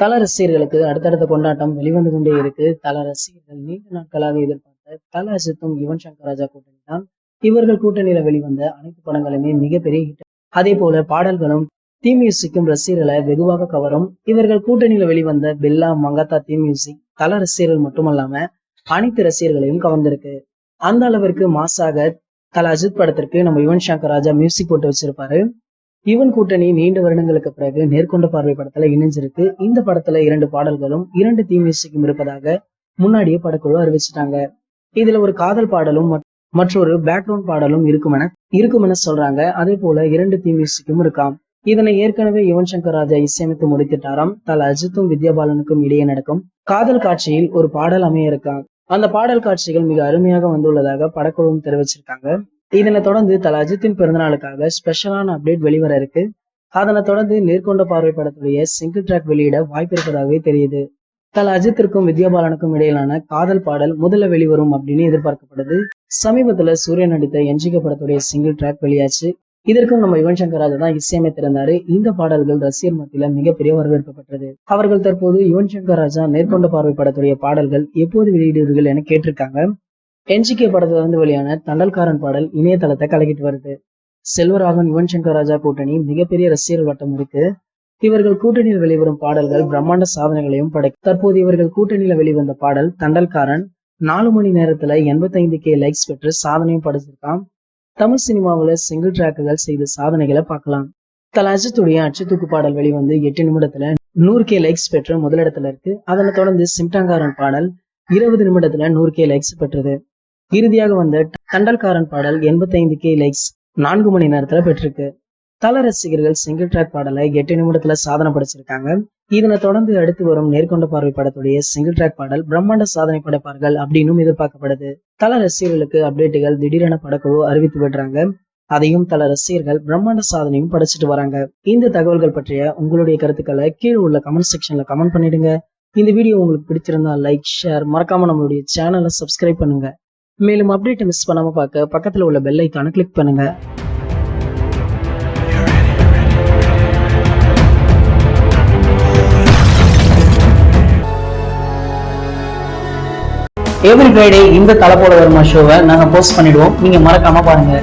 தல ரசிகர்களுக்கு அடுத்தடுத்த கொண்டாட்டம் வெளிவந்து கொண்டே இருக்கு. தல ரசிகர்கள் நீண்ட நாட்களாக எதிர்பார்த்த தல அஜித்தும் யுவன் சங்கர் ராஜா கூட்டணி தான். இவர்கள் கூட்டணியில வெளிவந்த அனைத்து படங்களுமே மிகப்பெரிய ஹிட். அதே போல பாடல்களும் தீம் மியூசிக்கும் ரசிகர்களை வெகுவாக கவரும். இவர்கள் கூட்டணியில வெளிவந்த பில்லா மங்காத்தா தீம் மியூசிக் தல ரசிகர்கள் மட்டுமல்லாம அனைத்து ரசிகர்களையும் கவர்ந்திருக்கு. அந்த அளவிற்கு மாசாக தல அஜித் படத்திற்கு நம்ம யுவன் சங்கர் ராஜா மியூசிக் போட்டு வச்சிருப்பாரு. யுவன் கூட்டணி நீண்ட வருடங்களுக்கு பிறகு நேர்கொண்ட பார்வை படத்துல இணைஞ்சிருக்கு. இந்த படத்துல 2 பாடல்களும் 2 தீம் மியூசிக்கும் இருப்பதாக முன்னாடியே படக்குழு அறிவிச்சிட்டாங்க. இதுல ஒரு காதல் பாடலும் மற்றொரு பேக்ரவுண்ட் பாடலும் இருக்குமென சொல்றாங்க. அதே போல 2 தீம் மியூசிக்கும் இருக்காம். இதனை ஏற்கனவே யுவன் சங்கர் ராஜா இசையமைத்து முடித்துட்டாராம். தல அஜித்தும் வித்யா பாலனுக்கும் இடையே நடக்கும் காதல் காட்சியில் ஒரு பாடல் அமைய இருக்காம். அந்த பாடல் காட்சிகள் மிக அருமையாக வந்துள்ளதாக படக்குழுவும் தெரிவிச்சிருக்காங்க. இதனை தொடர்ந்து தல அஜித்தின் பிறந்தநாளுக்காக ஸ்பெஷலான அப்டேட் வெளிவர இருக்கு. அதனை தொடர்ந்து நேர்கொண்ட பார்வை படத்துடைய சிங்கிள் ட்ராக் வெளியிட வாய்ப்பு இருப்பதாகவே தெரியுது. தல அஜித்திற்கும் வித்யா பாலனுக்கும் இடையிலான காதல் பாடல் முதல்ல வெளிவரும் அப்படின்னு எதிர்பார்க்கப்படுது. சமீபத்துல சூரியன் நடித்த என்ஜிகே படத்துடைய சிங்கிள் ட்ராக் வெளியாச்சு. இதற்கும் நம்ம யுவன் சங்கர் ராஜா தான் இசையமைத்திருந்தாரு. இந்த பாடல்கள் ரசிகர் மத்தியில மிகப்பெரிய வரவேற்பு பெற்றது. அவர்கள் தற்போது யுவன் சங்கர் ராஜா நேர்கொண்ட பார்வை படத்துடைய பாடல்கள் எப்போது வெளியிடுவீர்கள் என கேட்டிருக்காங்க. என்ஜிகே படத்துல இருந்து வெளியான தண்டல்காரன் பாடல் இணையதளத்தை கலக்கிட்டு வருது. செல்வராகவன் யுவன் சங்கர் ராஜா கூட்டணி மிகப்பெரிய ரசிகர் வட்டம் இருக்கு. இவர்கள் கூட்டணியில் வெளிவரும் பாடல்கள் பிரம்மாண்ட சாதனைகளையும் படைக்கும். தற்போது இவர்கள் கூட்டணியில வெளிவந்த பாடல் தண்டல்காரன் 4 மணி நேரத்துல 85K லைக்ஸ் பெற்று சாதனையும் படைச்சிருக்கான். தமிழ் சினிமாவில சிங்கிள் டிராக்குகள் செய்த சாதனைகளை பார்க்கலாம். தல அஜித்துடைய அச்சுத்தூக்கு பாடல் வெளிவந்து 8 நிமிடத்துல 100K லைக்ஸ் பெற்று முதலிடத்துல இருக்கு. அதனை தொடர்ந்து சிம்டாங்காரன் பாடல் 20 நிமிடத்துல 100K லைக்ஸ் பெற்றது. இறுதியாக வந்த தண்டல்காரன் பாடல் 85K லைக்ஸ் 4 மணி நேரத்துல பெற்றிருக்கு. தல ரசிகர்கள் சிங்கிள் ட்ராக் பாடலை 8 நிமிடத்துல சாதனை படைச்சிருக்காங்க. இதனை தொடர்ந்து அடுத்து வரும் நேர்கொண்ட பார்வை படத்துடைய சிங்கிள் ட்ராக் பாடல் பிரம்மாண்ட சாதனை படைப்பார்கள் அப்படின்னு எதிர்பார்க்கப்படுது. தல ரசிகர்களுக்கு அப்டேட்டுகள் திடீரென படக்குழு அறிவித்து விடுறாங்க. அதையும் தல ரசிகர்கள் பிரம்மாண்ட சாதனையும் படைச்சிட்டு வராங்க. இந்த தகவல்கள் பற்றிய உங்களுடைய கருத்துக்களை கீழே உள்ள கமெண்ட் செக்ஷன்ல கமெண்ட் பண்ணிடுங்க. இந்த வீடியோ உங்களுக்கு பிடிச்சிருந்தா லைக், ஷேர், மறக்காம நம்மளுடைய சேனலை சப்ஸ்கிரைப் பண்ணுங்க. மேலும் அப்டேட் மிஸ் பண்ணாம பார்க்க பக்கத்துல உள்ள பெல் ஐகானை கிளிக் பண்ணுங்க. எவ்ரி ஃப்ரைடே இந்த தல போல வருமா ஷோவை நாங்க போஸ்ட் பண்ணிடுவோம். நீங்க மறக்காம பாருங்க.